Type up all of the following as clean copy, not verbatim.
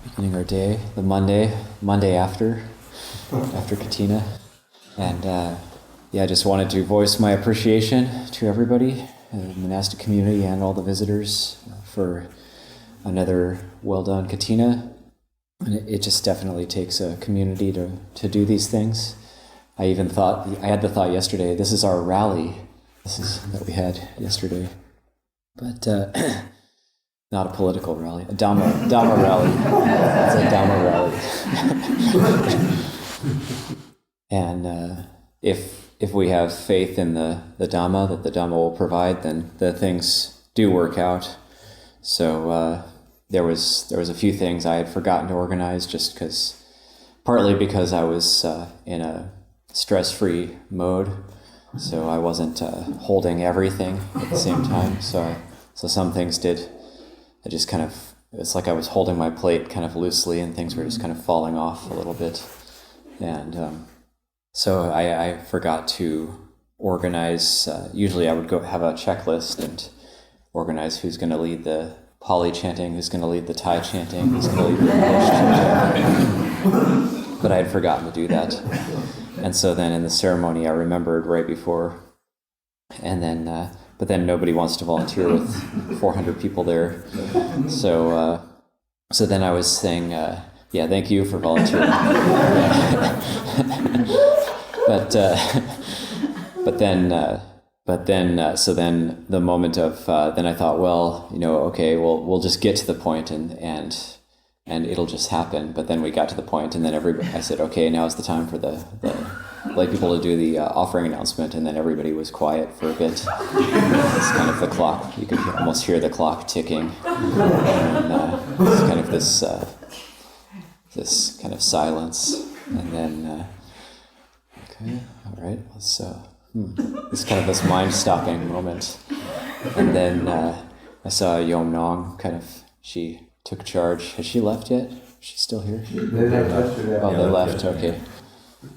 beginning our day, the Monday after Katina. And I just wanted to voice my appreciation to everybody, the monastic community and all the visitors for another well-done Katina. And it just definitely takes a community to do these things. I had the thought yesterday, this is our rally. This is that we had yesterday. But not a political rally, a Dhamma rally. It's a Dhamma rally. And if we have faith in the Dhamma, that the Dhamma will provide, then the things do work out. So there was a few things I had forgotten to organize, partly because I was in a stress-free mode, so I wasn't holding everything at the same time. So some things did. It's like I was holding my plate kind of loosely, and things were just kind of falling off a little bit. And so I forgot to organize. Usually I would go have a checklist and organize who's going to lead the Pali chanting, who's going to lead the Thai chanting, who's going to lead the English chanting. But I had forgotten to do that. And so then in the ceremony I remembered right before. And then but then nobody wants to volunteer with 400 people there. So then I was saying, thank you for volunteering. So then the moment of, then I thought, we'll just get to the point and it'll just happen. But then we got to the point, and then I said, okay, now is the time for the lay people to do the offering announcement, and then everybody was quiet for a bit. It's kind of the clock. You could almost hear the clock ticking. And it's kind of this kind of silence. And then, okay, all right, let's, it's kind of this mind-stopping moment. And then I saw Yom Nong she took charge. Has she left yet? She's still here? They left. Oh, they left, okay.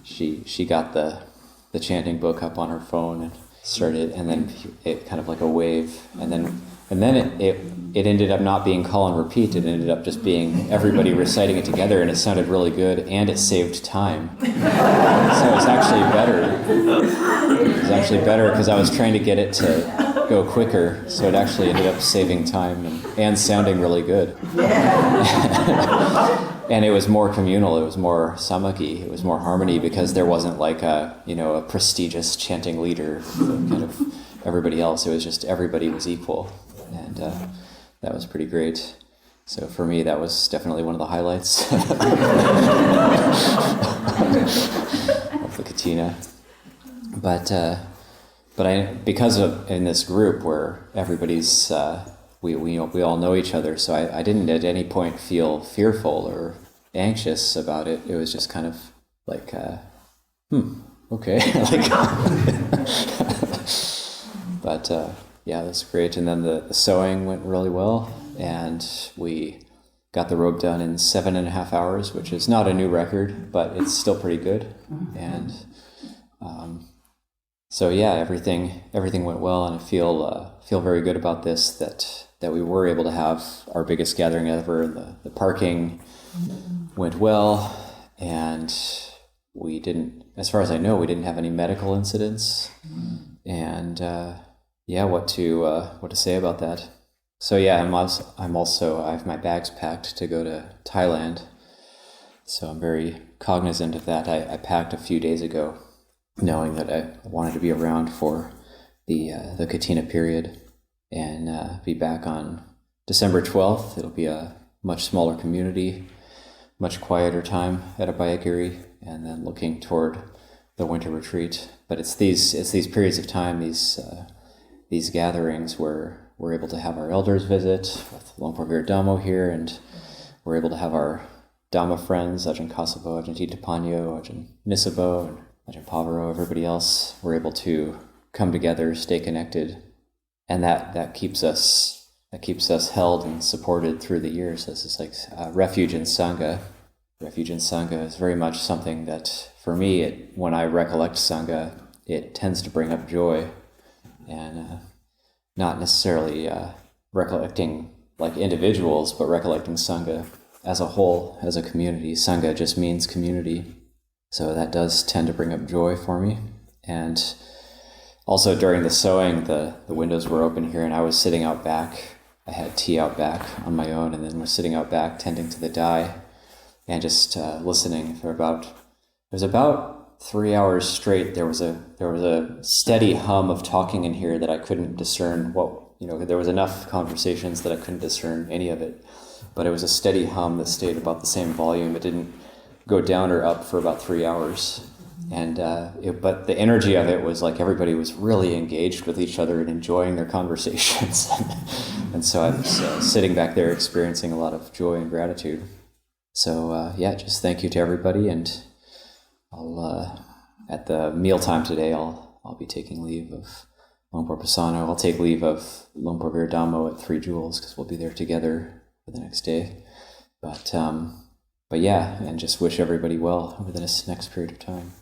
She got the chanting book up on her phone and started, and then it kind of like a wave, and then it ended up not being call and repeat. It ended up just being everybody reciting it together, and it sounded really good, and it saved time. So it was actually better because I was trying to get it to go quicker, so it actually ended up saving time and sounding really good. And it was more communal, it was more samakhi, it was more harmony, because there wasn't like a prestigious chanting leader, kind of everybody else. It was just everybody was equal, and that was pretty great. So for me, that was definitely one of the highlights of the Katina. But because of in this group where everybody's we all know each other, so I didn't at any point feel fearful or anxious about it. It was just kind of like, okay. But that's great. And then the sewing went really well, and we got the robe done in 7.5 hours, which is not a new record, but it's still pretty good. And everything went well, and I feel very good about this, that we were able to have our biggest gathering ever, and the parking went well, and we didn't, as far as I know, we didn't have any medical incidents. And what to say about that? So I have my bags packed to go to Thailand, so I'm very cognizant of that. I packed a few days ago, knowing that I wanted to be around for the Katina period, and be back on December 12th. It'll be a much smaller community, much quieter time at Abhayagiri, and then looking toward the winter retreat. But it's these periods of time, these gatherings where we're able to have our elders visit with Longpo Vir Dhammo here, and we're able to have our Dhamma friends, Ajahn Kasabo, Ajahn Titapanyo, Ajahn Nisabo, and Ajahn Pavaro, everybody else. We're able to come together, stay connected, and that keeps us held and supported through the years. This is like refuge in Sangha. Refuge in Sangha is very much something that, for me, when I recollect Sangha, it tends to bring up joy, and not necessarily recollecting like individuals, but recollecting Sangha as a whole, as a community. Sangha just means community. So that does tend to bring up joy for me. And also during the sewing, the windows were open here and I was sitting out back. I had tea out back on my own and then was sitting out back tending to the dye and just listening for it was about 3 hours straight. There was a steady hum of talking in here that I couldn't discern there was enough conversations that I couldn't discern any of it, but it was a steady hum that stayed about the same volume. It didn't go down or up for about 3 hours. And but the energy of it was like everybody was really engaged with each other and enjoying their conversations. And so I was sitting back there experiencing a lot of joy and gratitude. So just thank you to everybody. And I'll at the mealtime today, I'll be taking leave of Luangpur Pasano. I'll take leave of Luangpur Vir Dhammo at 3 Jewels because we'll be there together for the next day. But yeah, and just wish everybody well over this next period of time.